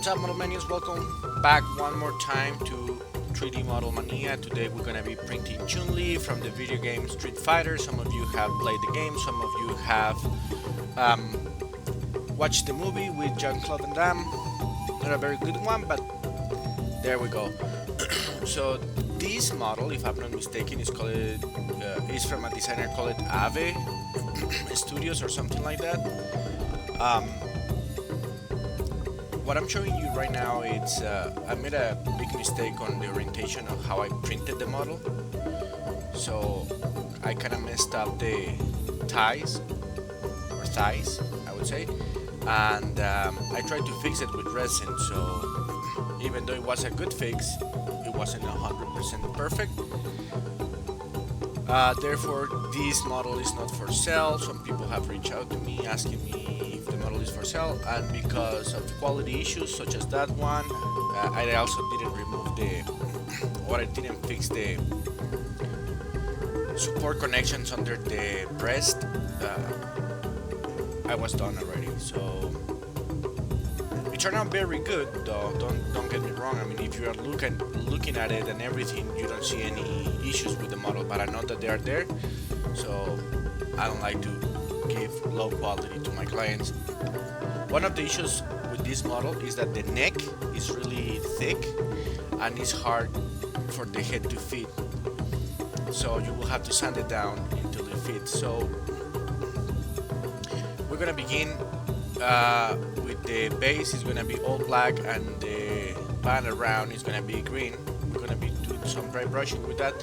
What's up, Model Manias? Welcome back one more time to 3D Model Mania. Today we're gonna be printing Chun Li from the video game Street Fighter. Some of you have played the game, some of you have watched the movie with Jean-Claude Van Damme. Not a very good one, but there we go. So this model, if I'm not mistaken, is called is from a designer called Ave Studios or something like that. What I'm showing you right now, it's I made a big mistake on the orientation of how I printed the model. So I kind of messed up the thighs, I would say, and I tried to fix it with resin. So even though it was a good fix, it wasn't 100% perfect. Therefore, this model is not for sale. Some people have reached out to me asking me if the model is for sale, and because of quality issues such as that one, I also didn't remove or I didn't fix the support connections under the breast. I was done already, so it turned out very good, though. Don't get me wrong. I mean, if you are looking at it and everything, you don't see any issues with the model. But I know that they are there, so I don't like to give low quality to my clients. One of the issues with this model is that the neck is really thick and it's hard for the head to fit. So you will have to sand it down until it fits. So we're gonna begin with the base. Is gonna be all black and the band around is gonna be green. We're gonna be doing some dry brushing with that,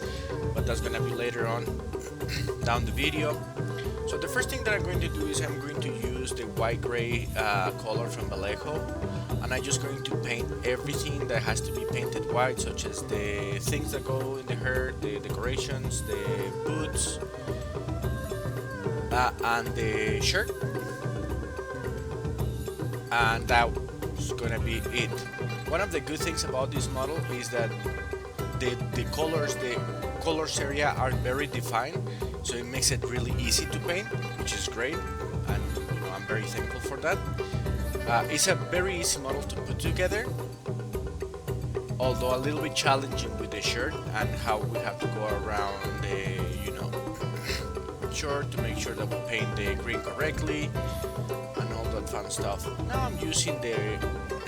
but that's gonna be later on down the video. So the first thing that I'm going to do is I'm going to use the white gray color from Vallejo, and I'm just going to paint everything that has to be painted white, such as the things that go in the hair, the decorations, the boots, and the shirt. And that's gonna be it. One of the good things about this model is that the colors area are very defined, so it makes it really easy to paint, which is great, and I'm very thankful for that. It's a very easy model to put together, although a little bit challenging with the shirt and how we have to go around the shirt to make sure that we paint the green correctly and all that fun stuff. Now I'm using the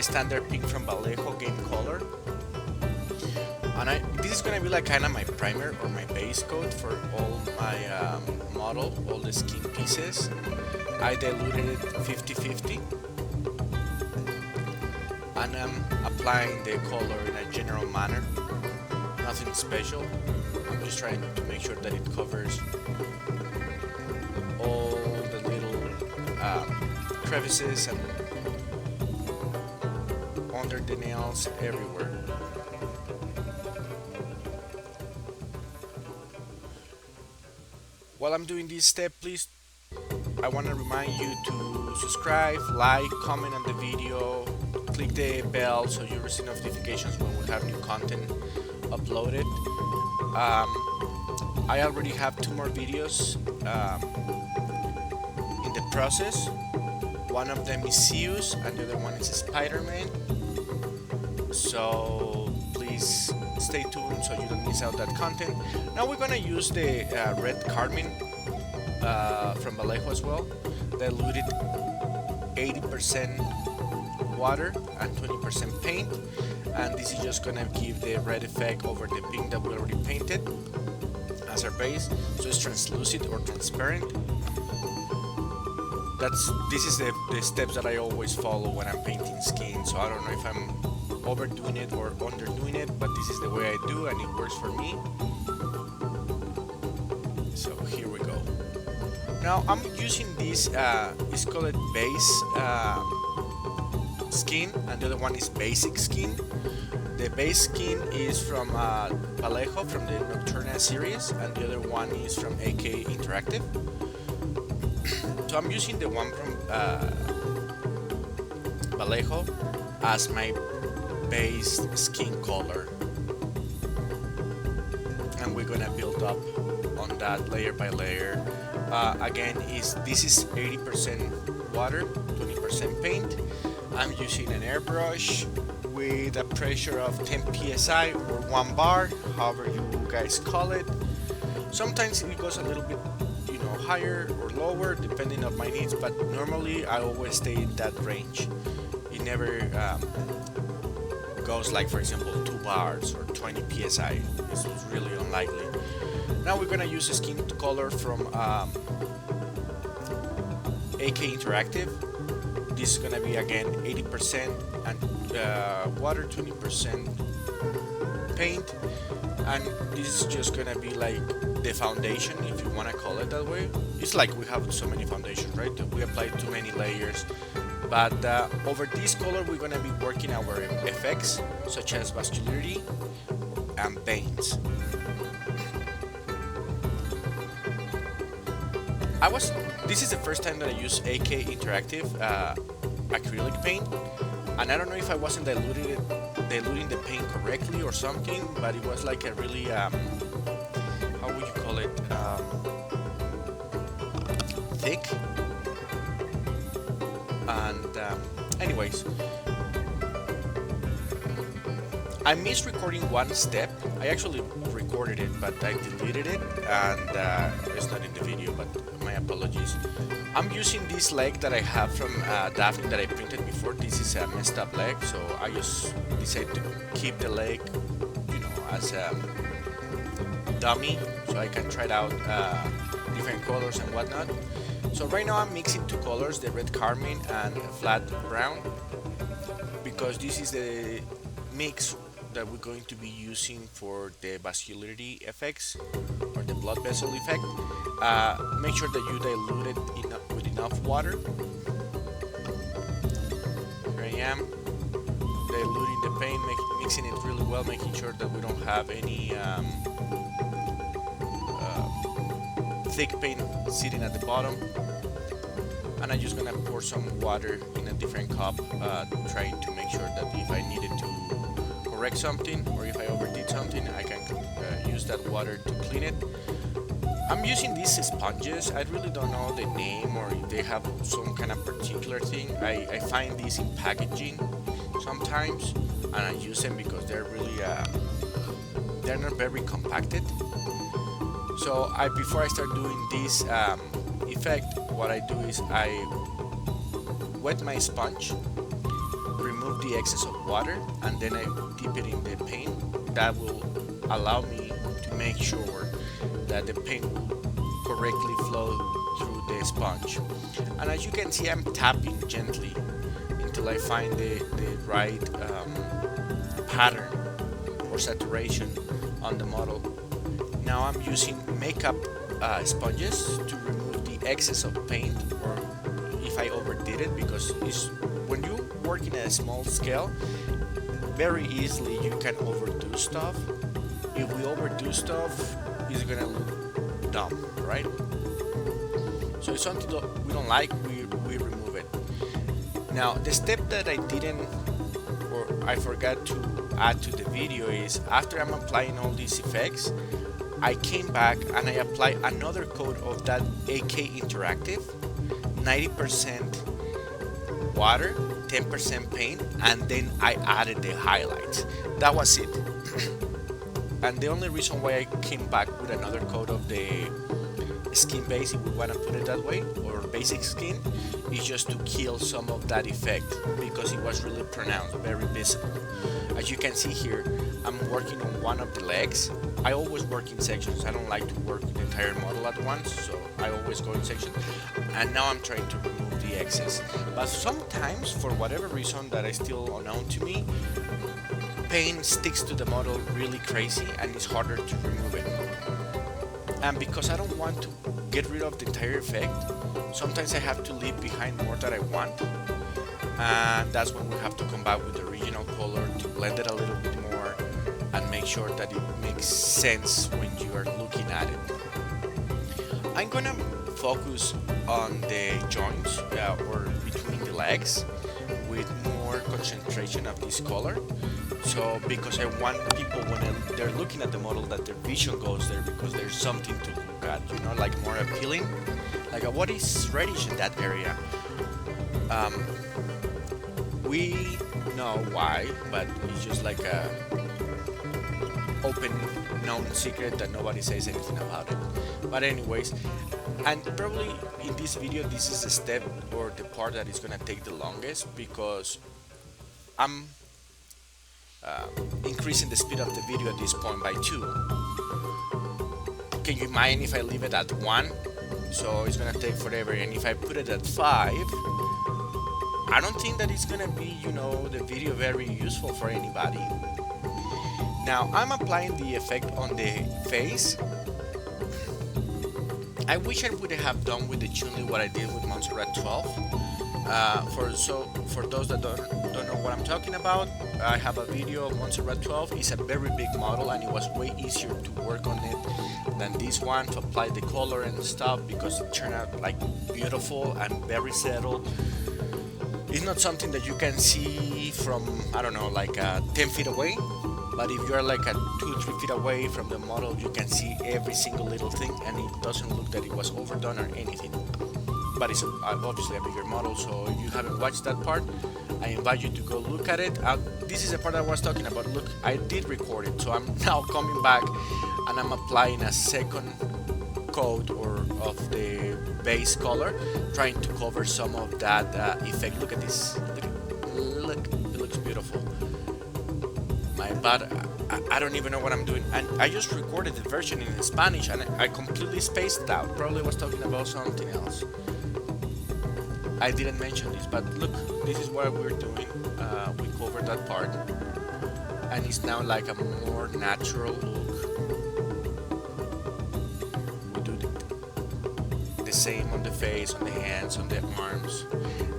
standard pink from Vallejo Game Color, and this is gonna be like kind of my primer or my base coat for all my model, all the skin pieces. I diluted it 50-50, and I'm applying the color in a general manner, nothing special. I'm just trying to make sure that it covers all the little crevices and under the nails, everywhere. While I'm doing this step, please, I want to remind you to subscribe, like, comment on the video, click the bell so you receive notifications when we have new content uploaded. I already have 2 more videos in the process. One of them is Zeus and the other one is Spider-Man. So please stay tuned so you don't miss out that content. Now we're gonna use the red carmine from Vallejo as well, diluted 80% water and 20% paint, and this is just gonna give the red effect over the pink that we already painted as our base, so it's translucent or transparent. This is the steps that I always follow when I'm painting skin, so I don't know if I'm overdoing it or underdoing it, but this is the way I do and it works for me. So here we go. Now I'm using this, it's called base skin, and the other one is basic skin. The base skin is from Vallejo from the Nocturna series, and the other one is from AK Interactive. So I'm using the one from Vallejo as my base skin color, and we're gonna build up on that layer by layer. Again, this is 80% water, 20% paint, I'm using an airbrush with a pressure of 10 psi or 1 bar, however you guys call it. Sometimes it goes a little bit, higher or lower depending on my needs, but normally I always stay in that range. It never goes like, for example, 2 bars or 20 psi. It's really unlikely. Now we're gonna use a skin color from AK Interactive. This is gonna be again 80% and water, 20% paint, and this is just gonna be like the foundation, if you wanna call it that way. It's like we have so many foundations, right? We apply too many layers. But over this color, we're gonna be working our effects, such as vascularity and veins. This is the first time that I use AK Interactive acrylic paint, and I don't know if I wasn't diluting the paint correctly or something, but it was like a really how would you call it, thick. And anyways, I missed recording one step. I actually recorded it, but I deleted it, and it's not in the video, but my apologies. I'm using this leg that I have from Daphne that I printed before. This is a messed up leg, so I just decided to keep the leg, as a dummy, so I can try it out different colors and whatnot. So right now I'm mixing two colors, the red carmine and flat brown, because this is the mix that we're going to be using for the vascularity effects or the blood vessel effect. Make sure that you dilute it with enough water. Here I am, diluting the paint, mixing it really well, making sure that we don't have any thick paint sitting at the bottom. And I'm just gonna pour some water in a different cup, trying to make sure that if I needed to correct something or if I overdid something, I can use that water to clean it. I'm using these sponges. I really don't know the name or if they have some kind of particular thing. I find these in packaging sometimes, and I use them because they're really they're not very compacted. So before I start doing this effect, what I do is I wet my sponge, remove the excess of water, and then I dip it in the paint. That will allow me to make sure that the paint will correctly flow through the sponge. And as you can see, I'm tapping gently until I find the right pattern or saturation on the model. Now I'm using makeup sponges to remove the excess of paint, or if I overdid it, because when you work in a small scale, very easily you can overdo stuff. If we overdo stuff, it's gonna look dumb, right? So it's something that we don't like, we remove it. Now the step that I didn't, or I forgot to add to the video, is after I'm applying all these effects, I came back and I applied another coat of that AK Interactive, 90% water, 10% paint, and then I added the highlights. That was it. And the only reason why I came back with another coat of the skin base, if we want to put it that way, or basic skin, is just to kill some of that effect, because it was really pronounced, very visible. As you can see here, I'm working on one of the legs. I always work in sections. I don't like to work the entire model at once, so I always go in sections. And now I'm trying to remove the excess. But sometimes, for whatever reason that is still unknown to me, paint sticks to the model really crazy and it's harder to remove it. And because I don't want to get rid of the entire effect, sometimes I have to leave behind more that I want. And that's when we have to come back with the original color to blend it a little bit more and make sure that it makes sense when you are looking at it. I'm gonna focus on the joints or between the legs with more concentration of this color. So because I want people, when they're looking at the model, that their vision goes there, because there's something to look at, like more appealing, like what is reddish in that area. We know why, but it's just like a open known secret that nobody says anything about it. But anyways, and probably in this video this is the step or the part that is gonna take the longest, because I'm increasing the speed of the video at this point by 2. Can you mind if I leave it at 1? So it's gonna take forever, and if I put it at 5, I don't think that it's gonna be, you know, the video very useful for anybody. Now I'm applying the effect on the face. I wish I would have done with the Chun Li what I did with Montserrat 12. For those that don't know what I'm talking about, I have a video of Montserrat 12. It's a very big model, and it was way easier to work on it than this one, to apply the color and stuff, because it turned out like beautiful and very settled. It's not something that you can see from, I don't know, like 10 feet away. But if you're like at 2-3 feet away from the model, you can see every single little thing, and it doesn't look that it was overdone or anything. But it's obviously a bigger model, so if you haven't watched that part, I invite you to go look at it. This is the part I was talking about. Look, I did record it, so I'm now coming back and I'm applying a second coat of the base color, trying to cover some of that effect. Look at this. Look, it looks beautiful. But I don't even know what I'm doing, and I just recorded the version in Spanish and I completely spaced out. Probably was talking about something else. I didn't mention this, but look, this is what we're doing. We covered that part, and it's now like a more natural look. We do the same on the face, on the hands, on the arms.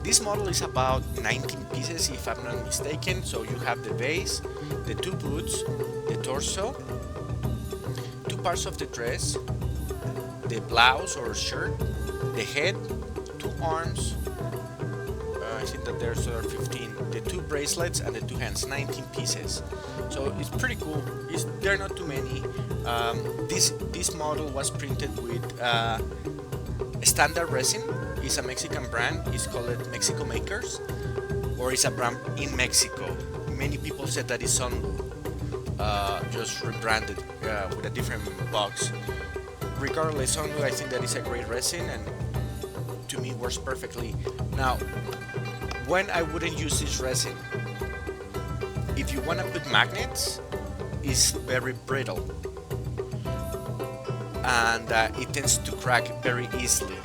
This model is about 19 pieces if I'm not mistaken. So you have the base, the 2 boots, the torso, 2 parts of the dress, the blouse or shirt, the head, 2 arms, I think that there's 15, the 2 bracelets and the 2 hands, 19 pieces. So it's pretty cool. There are not too many. This model was printed with standard resin. It's a Mexican brand. It's called Mexico Makers, or it's a brand in Mexico. Many people said that it's Sun Lu, just rebranded with a different box. Regardless, Sun Lu, I think that is a great resin, and to me works perfectly. Now, when I wouldn't use this resin, if you want to put magnets, it's very brittle, and it tends to crack very easily.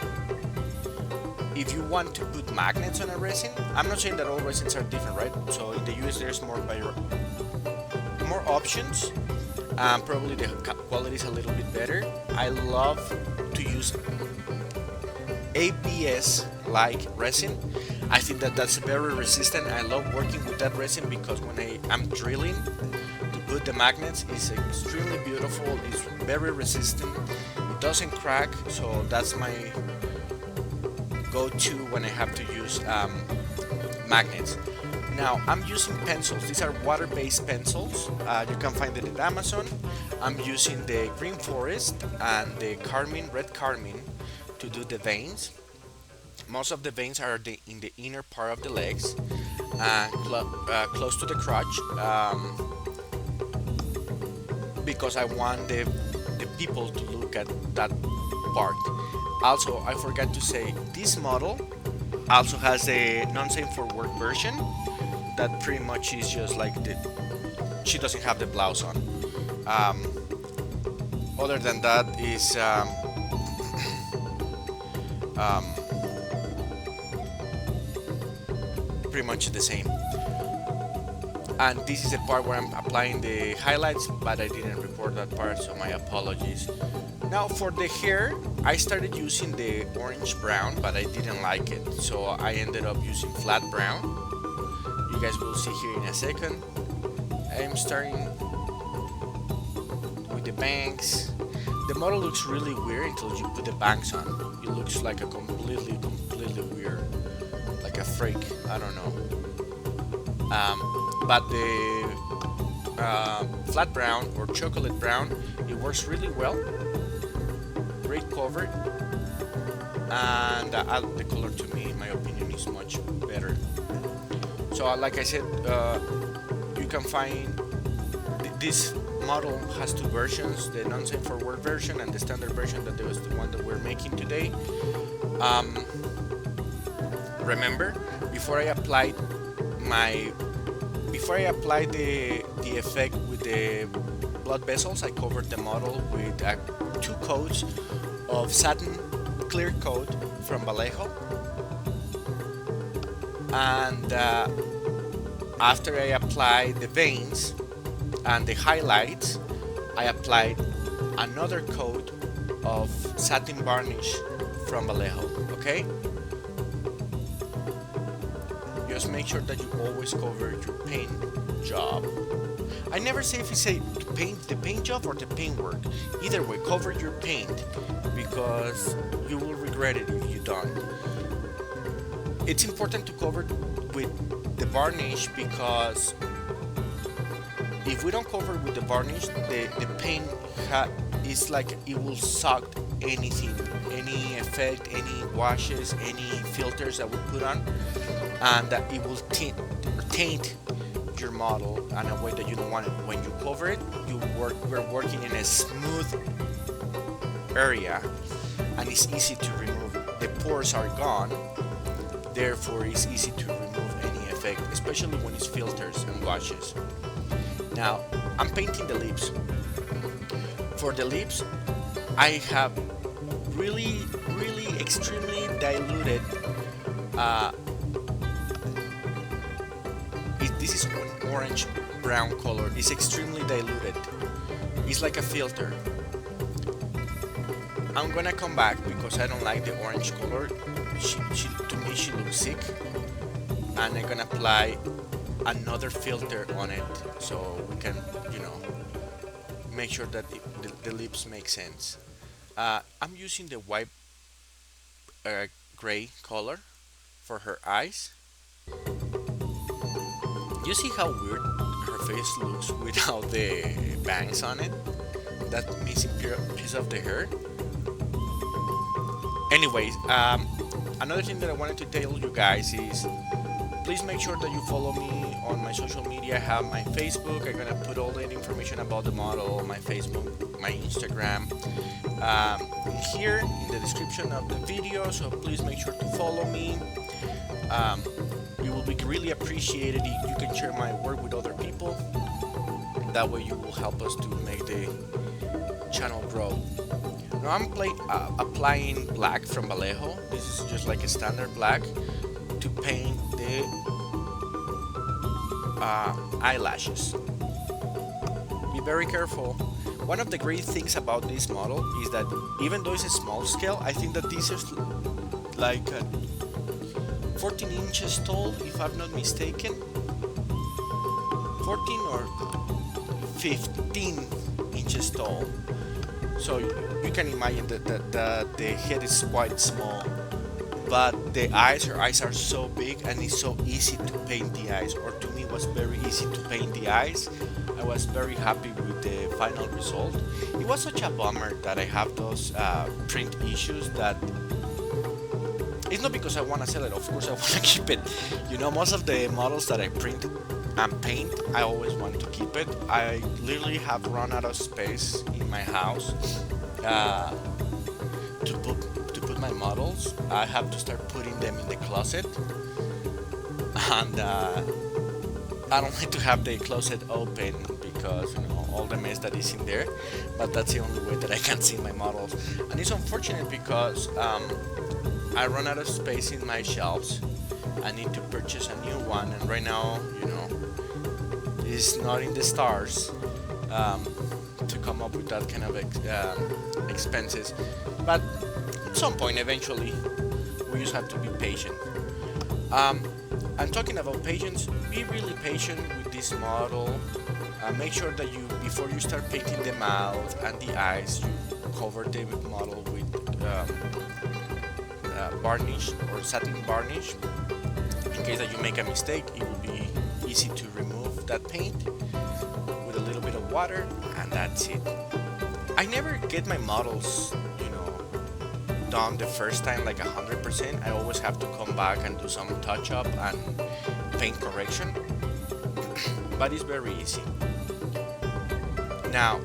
If you want to put magnets on a resin, I'm not saying that all resins are different, right? So in the US there's more options, probably the quality is a little bit better. I love to use ABS like resin. I think that that's very resistant. I love working with that resin because when I'm drilling to put the magnets, it's extremely beautiful. It's very resistant. It doesn't crack, so that's my go-to when I have to use magnets. Now I'm using pencils. These are water-based pencils. You can find it at Amazon. I'm using the Green Forest and the red carmine to do the veins. Most of the veins are in the inner part of the legs, close to the crotch, because I want the people to look at that part. Also, I forgot to say, this model also has a non-safe for work version that pretty much is just like she doesn't have the blouse on. Other than that is pretty much the same. And this is the part where I'm applying the highlights, but I didn't record that part, so my apologies. Now for the hair, I started using the orange brown, but I didn't like it, so I ended up using flat brown. You guys will see here in a second. I'm starting with the bangs. The model looks really weird until you put the bangs on. It looks like a completely weird, like a freak, I don't know. But the flat brown or chocolate brown, it works really well. Great cover, and the color to me, in my opinion, is much better. So like I said, you can find this model has two versions: the non-safe for work version and the standard version that was the one that we're making today. Um, Remember, before I applied my before I applied the effect with the blood vessels, I covered the model with two coats of satin clear coat from Vallejo, and after I applied the veins and the highlights, I applied another coat of satin varnish from Vallejo. Okay, just make sure that you always cover your paint job. I never say if you say the paint job or the paint work. Either way, cover your paint because you will regret it if you don't. It's important to cover with the varnish because if we don't cover with the varnish, the paint is like it will suck anything, any effect, any washes, any filters that we put on, and that it will taint your model in a way that you don't want it. When you cover it, we're working in a smooth area, and it's easy to remove. The pores are gone, therefore it's easy to remove any effect, especially when it's filters and washes. Now I'm painting the lips. For the lips, I have really extremely diluted. This is an orange brown color. It's extremely diluted. It's like a filter. I'm gonna come back because I don't like the orange color. To me she looks sick, and I'm gonna apply another filter on it so we can, make sure that the lips make sense. I'm using the white gray color for her eyes. You see how weird her face looks without the bangs on it? That missing piece of the hair. Anyways, another thing that I wanted to tell you guys is please make sure that you follow me on my social media. I have my Facebook. I'm gonna put all the information about the model, my Facebook, my Instagram, here in the description of the video. So please make sure to follow me. It will be really appreciated if you can share my work with other people. That way you will help us to make the channel grow. Now I'm applying black from Vallejo. This is just like a standard black to paint the eyelashes. Be very careful. One of the great things about this model is that even though it's a small scale, I think that this is like 14 inches tall, if I'm not mistaken. 14 or 15 inches tall. So you can imagine that the head is quite small, but her eyes are so big, and it's so easy to paint the eyes, or to me it was very easy to paint the eyes. I was very happy with the final result. It was such a bummer that I have those print issues. That it's not because I want to sell it, of course I want to keep it. Most of the models that I print and paint, I always want to keep it. I literally have run out of space in my house to put my models. I have to start putting them in the closet, and I don't like to have the closet open because all the mess that is in there. But that's the only way that I can see my models, and it's unfortunate because I run out of space in my shelves. I need to purchase a new one, and right now, it's not in the stars to come up with that kind of expenses. But at some point, eventually, we just have to be patient. I'm talking about patience. Be really patient with this model. Make sure that before you start painting the mouth and the eyes, you cover the model with varnish or satin varnish. In case that you make a mistake, it will be easy to remove that paint with a little bit of water, and that's it. I never get my models, done the first time like 100%. I always have to come back and do some touch up and paint correction, but it's very easy. Now,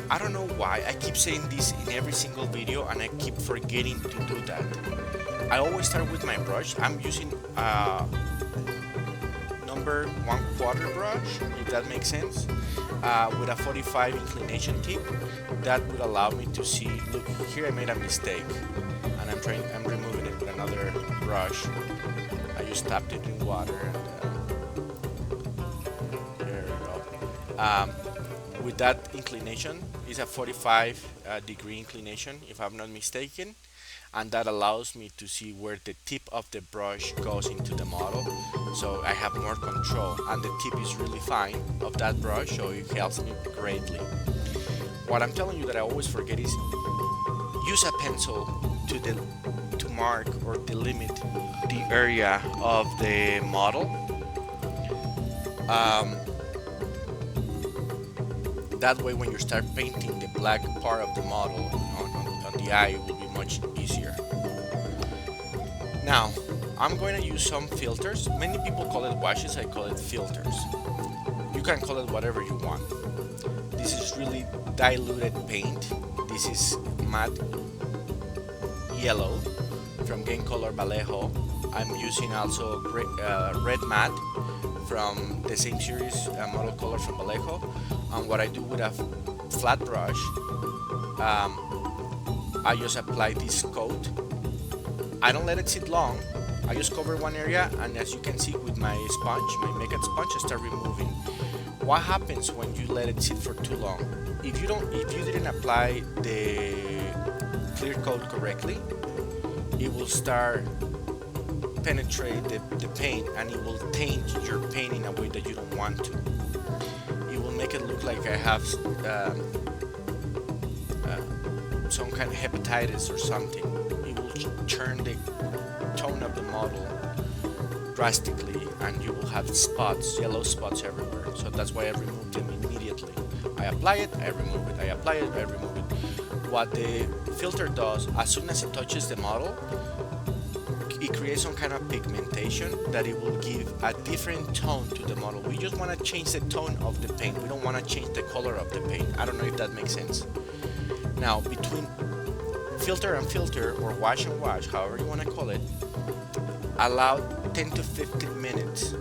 I don't know why I keep saying this in every single video and I keep forgetting to do that. I always start with my brush. I'm using number 1/4 brush, if that makes sense, with a 45 inclination tip. That would allow me to see, look here, I made a mistake and I'm removing it with another brush. I just tapped it in water and there we go. With that inclination, it's a 45 degree inclination if I'm not mistaken, and that allows me to see where the tip of the brush goes into the model, so I have more control, and the tip is really fine of that brush, so it helps me greatly. What I'm telling you that I always forget is use a pencil to mark or delimit the area of the model. That way when you start painting the black part of the model on the eye, it will be much easier. Now, I'm going to use some filters. Many people call it washes, I call it filters. You can call it whatever you want. This is really diluted paint. This is matte yellow from Game Color Vallejo. I'm using also red matte from the same series, model color from Vallejo. And what I do with a flat brush, I just apply this coat. I don't let it sit long. I just cover one area, and as you can see with my sponge, my makeup sponge, I start removing. What happens when you let it sit for too long? If you didn't apply the clear coat correctly, it will start penetrate the paint, and it will taint your paint in a way that you don't want to. It will make it look like I have some kind of hepatitis or something. It will turn the tone of the model drastically, and you will have spots, yellow spots everywhere. So that's why I remove them immediately. I apply it, I remove it, I apply it, I remove it. What the filter does, as soon as it touches the model, it creates some kind of pigmentation that it will give a different tone to the model. We just want to change the tone of the paint. We don't want to change the color of the paint. I don't know if that makes sense. Now, between filter and filter, or wash and wash, however you want to call it, allow 10 to 15 minutes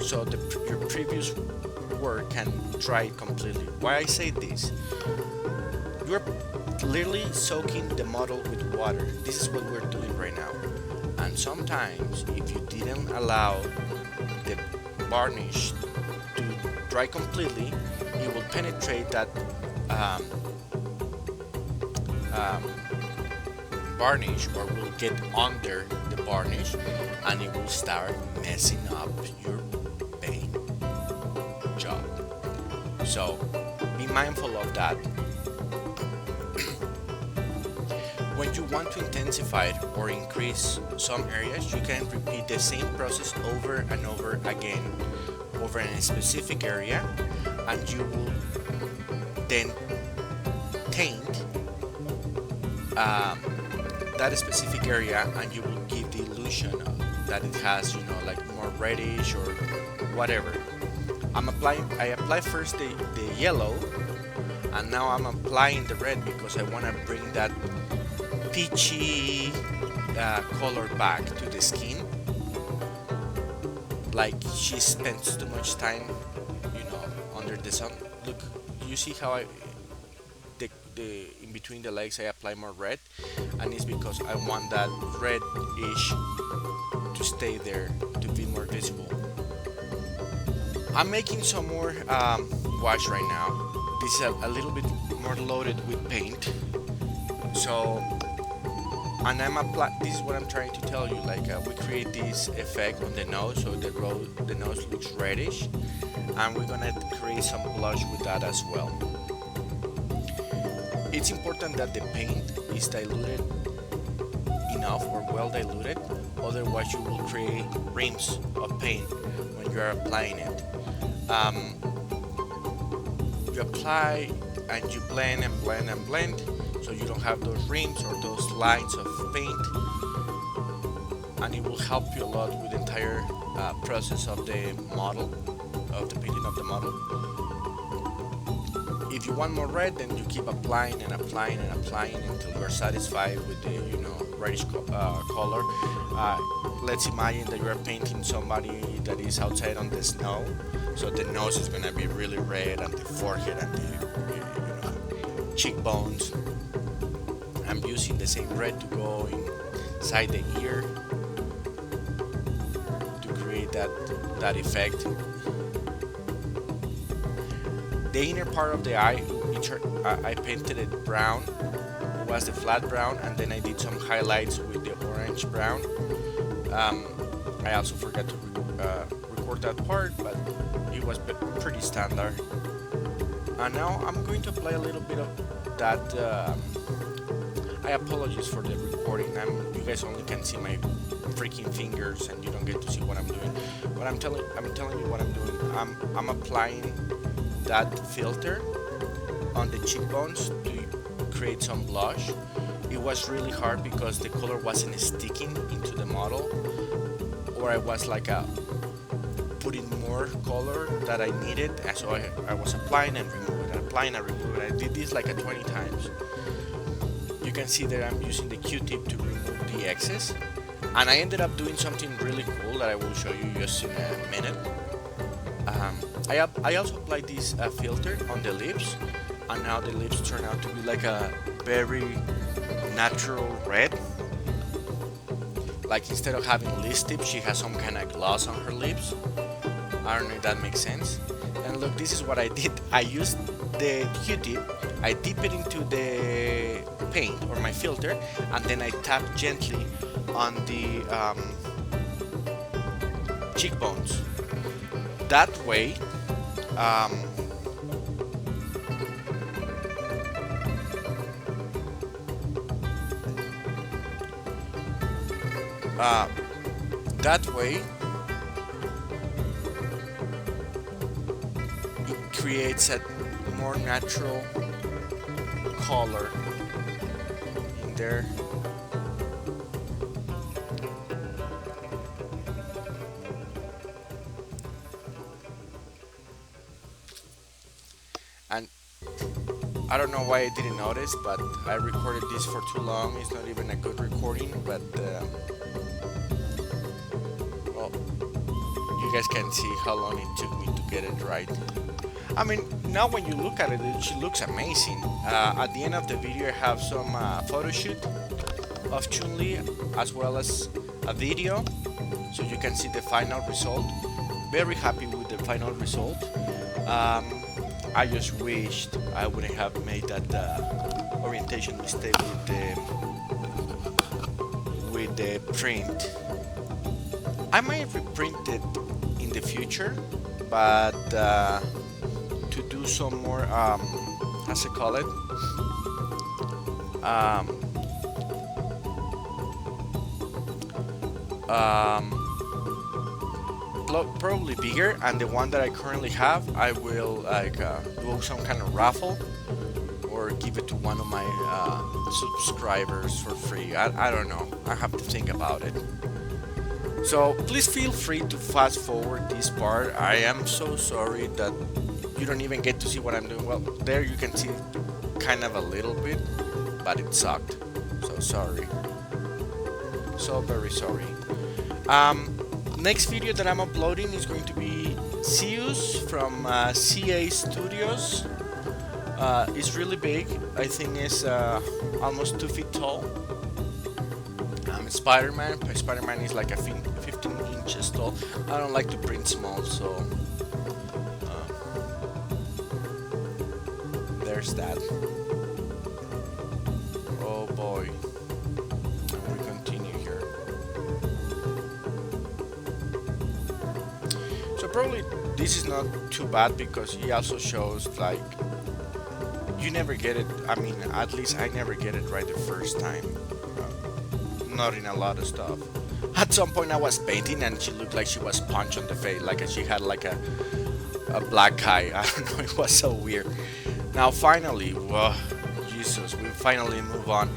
so your previous work can dry completely. Why I say this? You're literally soaking the model with water. This is what we're doing right now. And sometimes, if you didn't allow the varnish to dry completely, it will penetrate that varnish, or will get under the varnish, and it will start messing up your paint job. So be mindful of that. When you want to intensify or increase some areas, you can repeat the same process over and over again over a specific area, and you will then taint that specific area, and you will give the illusion that it has, like more reddish or whatever. I apply first the yellow, and now I'm applying the red because I want to bring that peachy color back to the skin. Like she spends too much time, under the sun. Look, you see how the in between the legs I apply more red, and it's because I want that reddish to stay there, to be more visible. I'm making some more wash right now. This is a little bit more loaded with paint. So, and this is what I'm trying to tell you, like we create this effect on the nose, so the nose looks reddish, and we're gonna create some blush with that as well. It's important that the paint is diluted enough, or well diluted, otherwise you will create rims of paint when you are applying it. You apply and you blend and blend and blend, so so you don't have those rims or those lines of paint, and it will help you a lot with the entire process of the model, of the painting of the model. If you want more red, then you keep applying and applying and applying until you're satisfied with the reddish color. Let's imagine that you're painting somebody that is outside on the snow, so the nose is gonna be really red, and the forehead and the cheekbones. I'm using the same red to go inside the ear to create that effect. The inner part of the eye, I painted it brown. It was the flat brown, and then I did some highlights with the orange brown. I also forgot to record that part, but it was pretty standard. And now I'm going to apply a little bit of that. I apologize for the recording. You guys only can see my freaking fingers, and you don't get to see what I'm doing. But I'm telling you what I'm doing. I'm applying that filter on the cheekbones to create some blush. It was really hard because the color wasn't sticking into the model, or I was like putting more color that I needed, and so I was applying and removing, applying and removing. I did this like 20 times. You can see that I'm using the Q-tip to remove the excess, and I ended up doing something really cool that I will show you just in a minute. I also applied this filter on the lips, and now the lips turn out to be like a very natural red. Like instead of having lipstick, she has some kind of gloss on her lips. I don't know if that makes sense. And look, this is what I did. I used the Q-tip, I dip it into the paint or my filter, and then I tap gently on the cheekbones. That way, it creates a more natural color in there. And I don't know why I didn't notice, but I recorded this for too long. It's not even a good recording, but well, you guys can see how long it took me to get it right. I mean, now when you look at it, she looks amazing. At the end of the video, I have some photo shoot of Chun Li, as well as a video, so you can see the final result. Very happy with the final result. I just wished I wouldn't have made that orientation mistake with the print. I might reprint it in the future, but to do some more, how's it call it? Probably bigger, and the one that I currently have, I will like do some kind of raffle or give it to one of my subscribers for free. I don't know. I have to think about it. So please feel free to fast forward this part. I am so sorry that you don't even get to see what I'm doing. Well, there you can see kind of a little bit, but it sucked. So sorry. So very sorry. Next video that I'm uploading is going to be Zeus from CA Studios. It's really big. I think it's almost 2 feet tall. Spider-Man. Spider-Man is like a 15 inches tall. I don't like to print small, so there's that. Oh boy. And we continue here. So probably this is not too bad because he also shows like you never get it. I mean, at least I never get it right the first time. Not in a lot of stuff. At some point I was painting and she looked like she was punched on the face, like she had like a black eye. I don't know, it was so weird. Now finally, Jesus, we finally move on.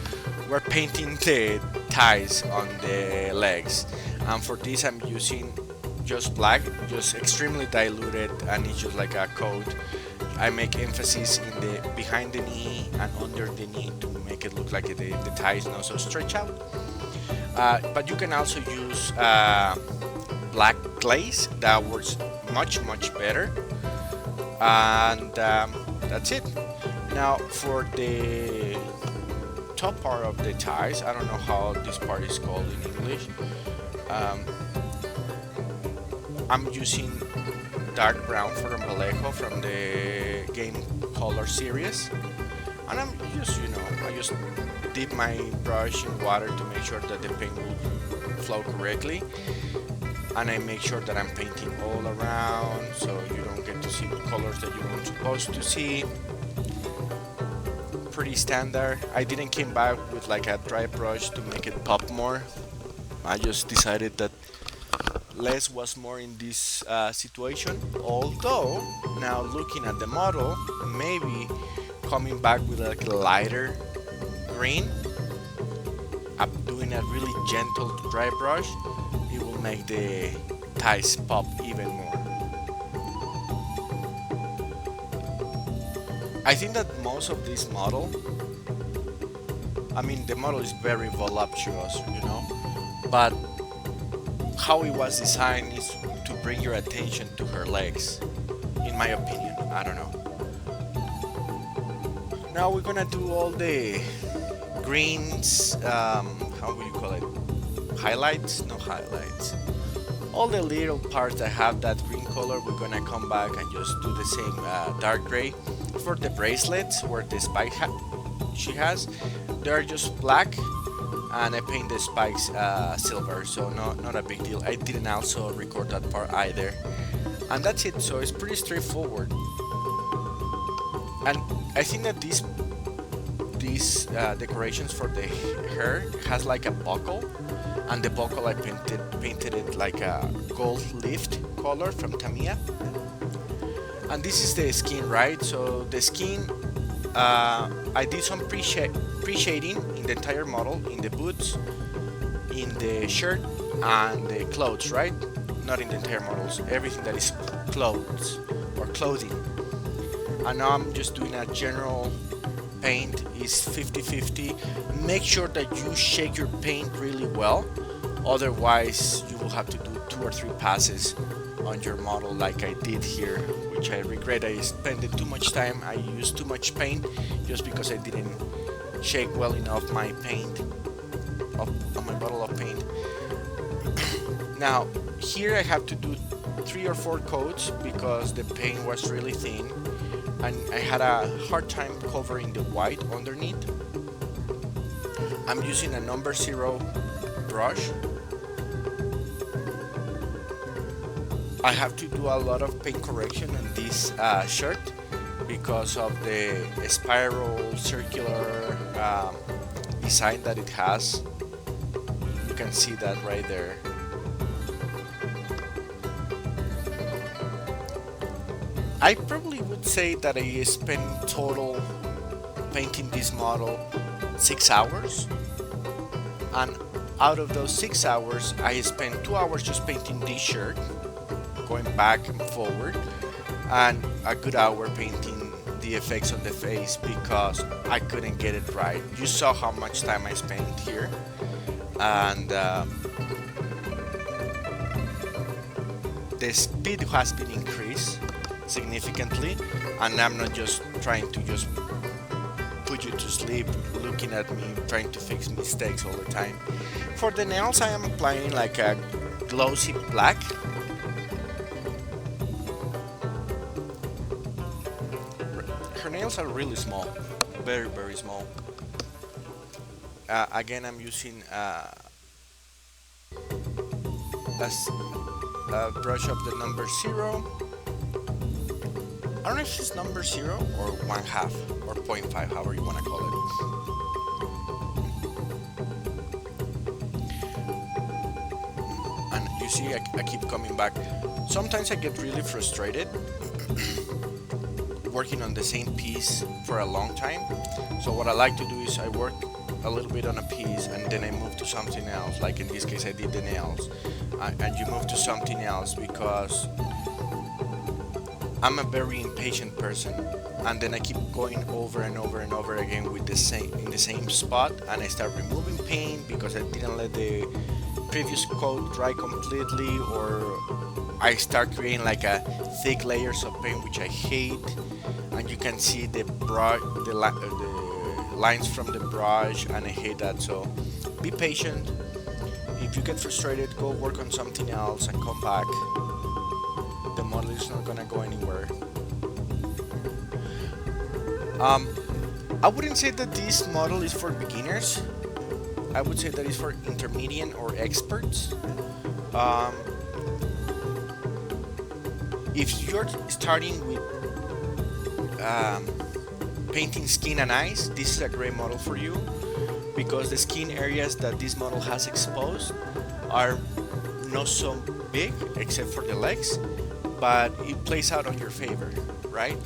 We're painting the ties on the legs, and for this I'm using just black, just extremely diluted, and it's just like a coat. I make emphasis in the behind the knee and under the knee to make it look like the tie is not so stretched out. But you can also use black glaze that works much better, and that's it. Now for the top part of the ties, I don't know how this part is called in English. um, I'm using dark brown from Vallejo from the game color series, and I'm just, I just dip my brush in water to make sure that the paint will flow correctly, and I make sure that I'm painting all around so you don't get to see the colors that you're not supposed to see. Pretty standard. I didn't came back with like a dry brush to make it pop more. I just decided that less was more in this situation. Although now looking at the model, maybe coming back with like a lighter green, I'm doing a really gentle dry brush, it will make the ties pop even more. I think that most of this model, I mean the model is very voluptuous, but how it was designed is to bring your attention to her legs, in my opinion. I don't know. Now we're gonna do all the greens, how would you call it? Highlights? No highlights. All the little parts that have that green color, we're gonna come back and just do the same dark gray. For the bracelets, where the spike she has, they're just black, and I paint the spikes silver, so not a big deal. I didn't also record that part either, and that's it. So it's pretty straightforward, and I think that these decorations for the hair has like a buckle, and the buckle I painted it like a gold lift color from Tamiya. And this is the skin, right? So the skin, I did some pre-shading in the entire model, in the boots, in the shirt, and the clothes, right? Not in the entire models, everything that is clothes or clothing. And now I'm just doing a general paint, is 50-50. Make sure that you shake your paint really well, otherwise you will have to do 2 or 3 passes on your model like I did here, which I regret. I spent too much time, I used too much paint just because I didn't shake well enough my paint on my bottle of paint. Now here I have to do 3 or 4 coats because the paint was really thin and I had a hard time covering the white underneath. I'm using a number 0 brush. I have to do a lot of paint correction on this shirt because of the spiral circular design that it has. You can see that right there. I probably would say that I spent total painting this model 6 hours, and out of those 6 hours I spent 2 hours just painting this shirt, going back and forward, and a good hour painting the effects on the face because I couldn't get it right. You saw how much time I spent here, and the speed has been increased significantly, and I'm not just trying to just put you to sleep looking at me trying to fix mistakes all the time. For the nails I am applying like a glossy black. Her nails are really small, very small. Again, I'm using a brush of the number 0. I don't know if it's number 0 or 1/2 or 0.5, however you want to call it. And you see, I keep coming back. Sometimes I get really frustrated working on the same piece for a long time. So what I like to do is I work a little bit on a piece and then I move to something else. Like in this case, I did the nails, and you move to something else because I'm a very impatient person, and then I keep going over and over and over again with the same in the same spot, and I start removing paint because I didn't let the previous coat dry completely, or I start creating like a thick layers of paint, which I hate. And you can see the brush, the lines from the brush, and I hate that. So be patient. If you get frustrated, go work on something else and come back. The model is not gonna go anywhere. I wouldn't say that this model is for beginners. I would say that it's for intermediate or experts. If you're starting with painting skin and eyes, this is a great model for you, because the skin areas that this model has exposed are not so big except for the legs, but it plays out on your favor, right?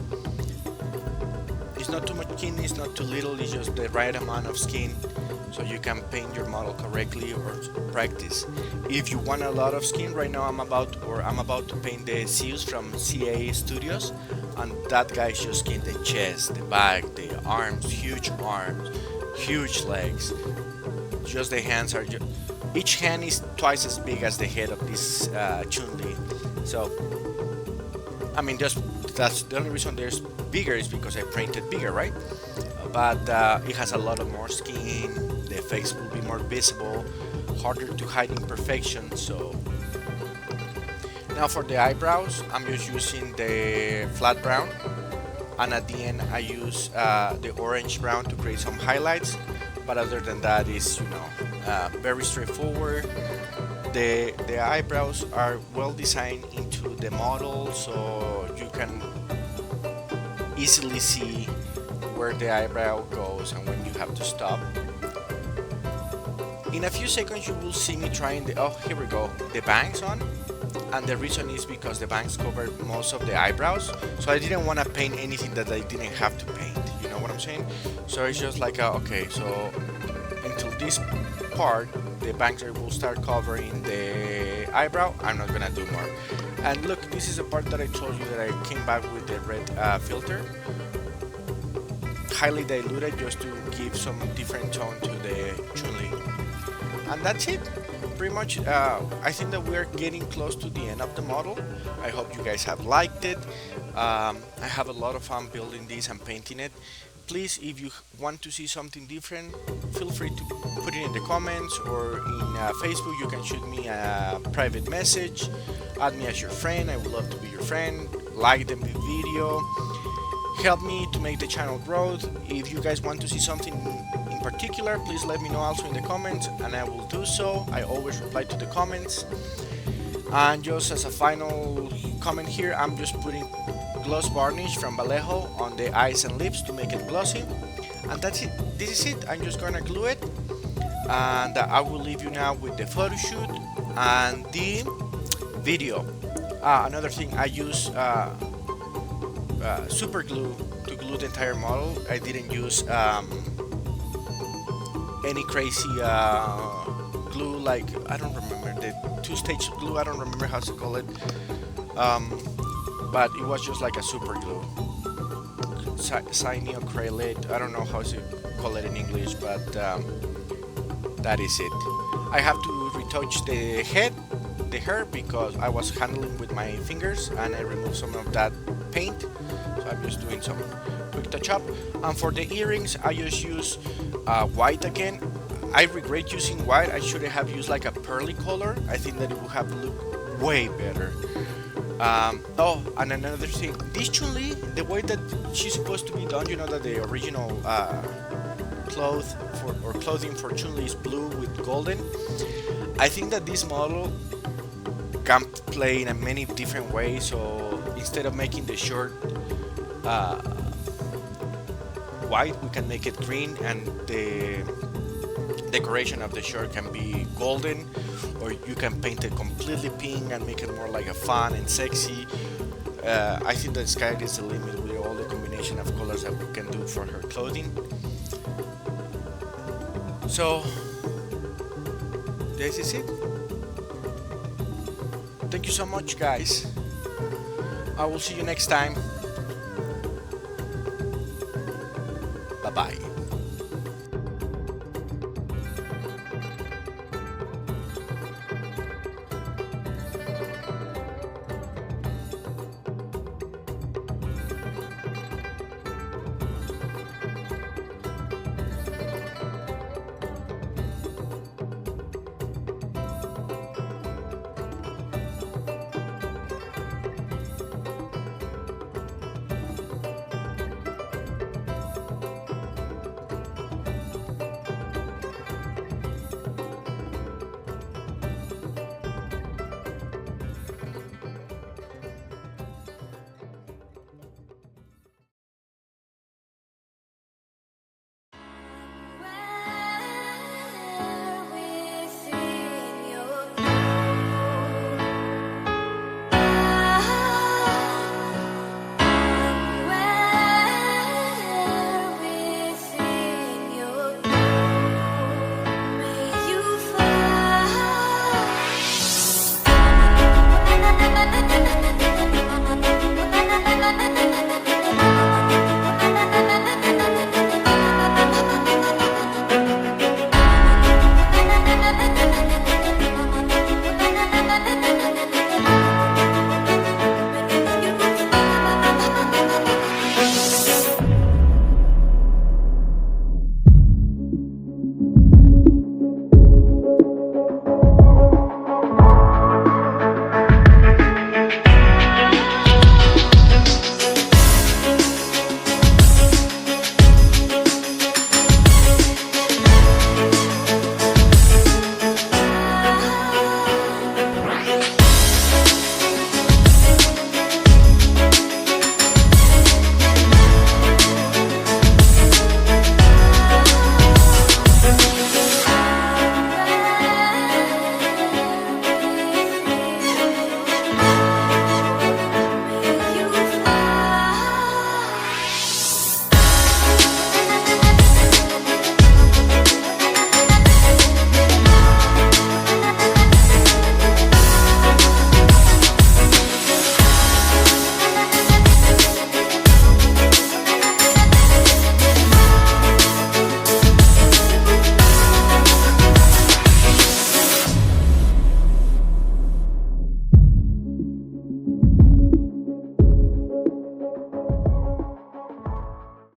It's not too much skin, it's not too little, it's just the right amount of skin, so you can paint your model correctly or practice. If you want a lot of skin, right now I'm about to paint the Zeus from CA Studios, and that guy's just skin the chest, the back, the arms, huge legs. Just the hands are each hand is twice as big as the head of this Chun Li. So I mean, that's the only reason there's bigger is because I painted bigger, right? But it has a lot of more skin. The face will be more visible, harder to hide imperfections. So now for the eyebrows, I'm just using the flat brown, and at the end I use the orange brown to create some highlights. But other than that, is very straightforward. The eyebrows are well designed into the model, so you can easily see where the eyebrow goes and when you have to stop. In a few seconds you will see me trying here we go, the bangs on, and the reason is because the bangs cover most of the eyebrows, so I didn't want to paint anything that I didn't have to paint, you know what I'm saying? So it's just like okay, so until this part the bangs will start covering the eyebrow, I'm not gonna do more. And look, this is the part that I told you that I came back with the red filter, highly diluted, just to give some different tone to the Chun Li. And that's it, pretty much. I think that we're getting close to the end of the model. I hope you guys have liked it. I have a lot of fun building this and painting it. Please, if you want to see something different, feel free to put it in the comments, or in Facebook you can shoot me a private message, add me as your friend. I would love to be your friend. Like the video, help me to make the channel grow. If you guys want to see something in particular, please let me know also in the comments, and I will do so. I always reply to the comments. And just as a final comment here, I'm just putting gloss varnish from Vallejo on the eyes and lips to make it glossy, and that's it. This is it. I'm just gonna glue it, and I will leave you now with the photo shoot and the video. Another thing, I use super glue to glue the entire model. I didn't use any crazy glue, like I don't remember the two-stage glue, I don't remember how to call it, but it was just like a super glue, cyanoacrylate, I don't know how to call it in English, but that is it. I have to retouch the hair, because I was handling with my fingers and I removed some of that paint, so I'm just doing some quick touch up. And for the earrings, I just use white again. I regret using white. I should have used like a pearly color. I think that it would have looked way better. And another thing, this Chun Li, the way that she's supposed to be done, you know that the original clothing for Chun Li is blue with golden. I think that this model can play in many different ways, so instead of making the shirt white, we can make it green, and the decoration of the shirt can be golden, or you can paint it completely pink and make it more like a fun and sexy. I think the sky is the limit with all the combinations combination of colors that we can do for her clothing. So this is it. Thank you so much, guys. I will see you next time. Bye bye.